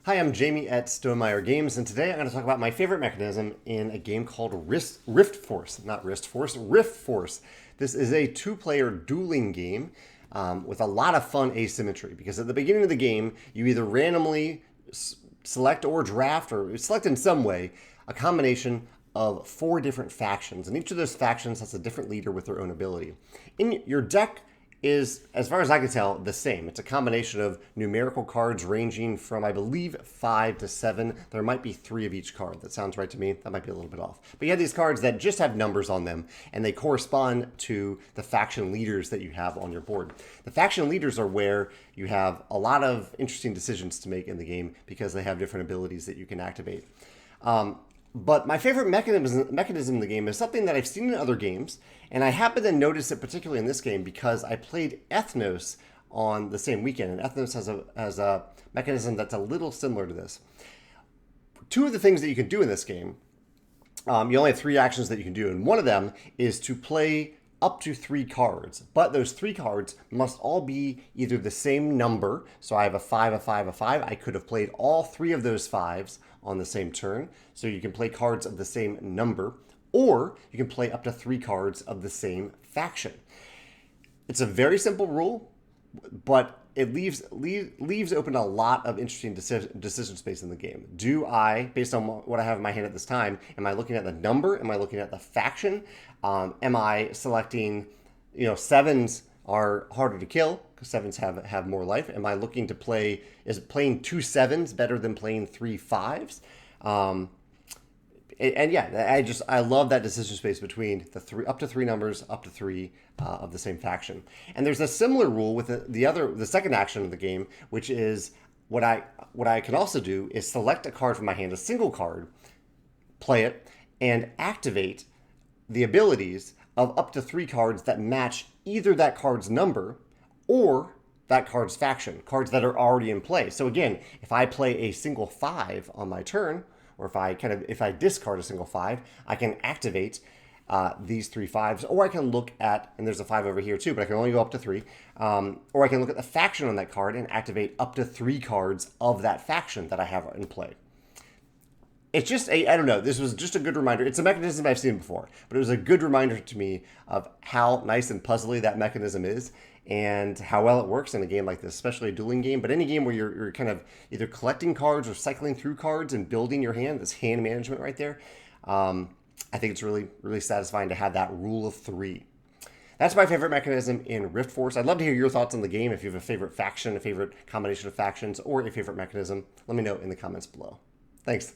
Hi, I'm Jamey at Stonemeyer Games, and today I'm going to talk about my favorite mechanism in a game called Riftforce. Not Riftforce, Riftforce. This is a two-player dueling game with a lot of fun asymmetry, because at the beginning of the game, you either randomly select or draft, or select in some way, a combination of 4 different factions, and each of those factions has a different leader with their own ability. In your deck is, as far as I can tell, the same. It's a combination of numerical cards ranging from, I believe, 5 to 7. There might be 3 of each card. That sounds right to me. That might be a little bit off. But you have these cards that just have numbers on them, and they correspond to the faction leaders that you have on your board. The faction leaders are where you have a lot of interesting decisions to make in the game because they have different abilities that you can activate. But my favorite mechanism in the game is something that I've seen in other games, and I happen to notice it particularly in this game because I played Ethnos on the same weekend, and Ethnos has a mechanism that's a little similar to this. 2 of the things that you can do in this game, you only have 3 actions that you can do, and one of them is to play up to 3 cards, but those 3 cards must all be either the same number. So I have a 5, a 5, a 5. I could have played all 3 of those 5s on the same turn. So you can play cards of the same number, or you can play up to 3 cards of the same faction. It's a very simple rule, but it leaves open a lot of interesting decision space in the game. Do I, based on what I have in my hand at this time, am I looking at the number? Am I looking at the faction? Am I selecting, 7s are harder to kill because 7s have more life? Am I looking to play, is playing 2 7s better than playing 3 5s? And yeah, I love that decision space between the up to 3 numbers, up to 3 of the same faction. And there's a similar rule with the second action of the game, which is what I can also do is select a card from my hand, a single card, play it, and activate the abilities of up to 3 cards that match either that card's number or that card's faction, cards that are already in play. So again, if I play a single 5 on my turn, or if I discard a single 5, I can activate these 3 5s, or I can look at, and there's a 5 over here too, but I can only go up to 3, or I can look at the faction on that card and activate up to 3 cards of that faction that I have in play. It's just I don't know, this was just a good reminder. It's a mechanism I've seen before, but it was a good reminder to me of how nice and puzzly that mechanism is and how well it works in a game like this, especially a dueling game, but any game where you're kind of either collecting cards or cycling through cards and building your hand, this hand management right there. I think it's really, really satisfying to have that rule of 3. That's my favorite mechanism in Riftforce. I'd love to hear your thoughts on the game. If you have a favorite faction, a favorite combination of factions, or a favorite mechanism, let me know in the comments below. Thanks.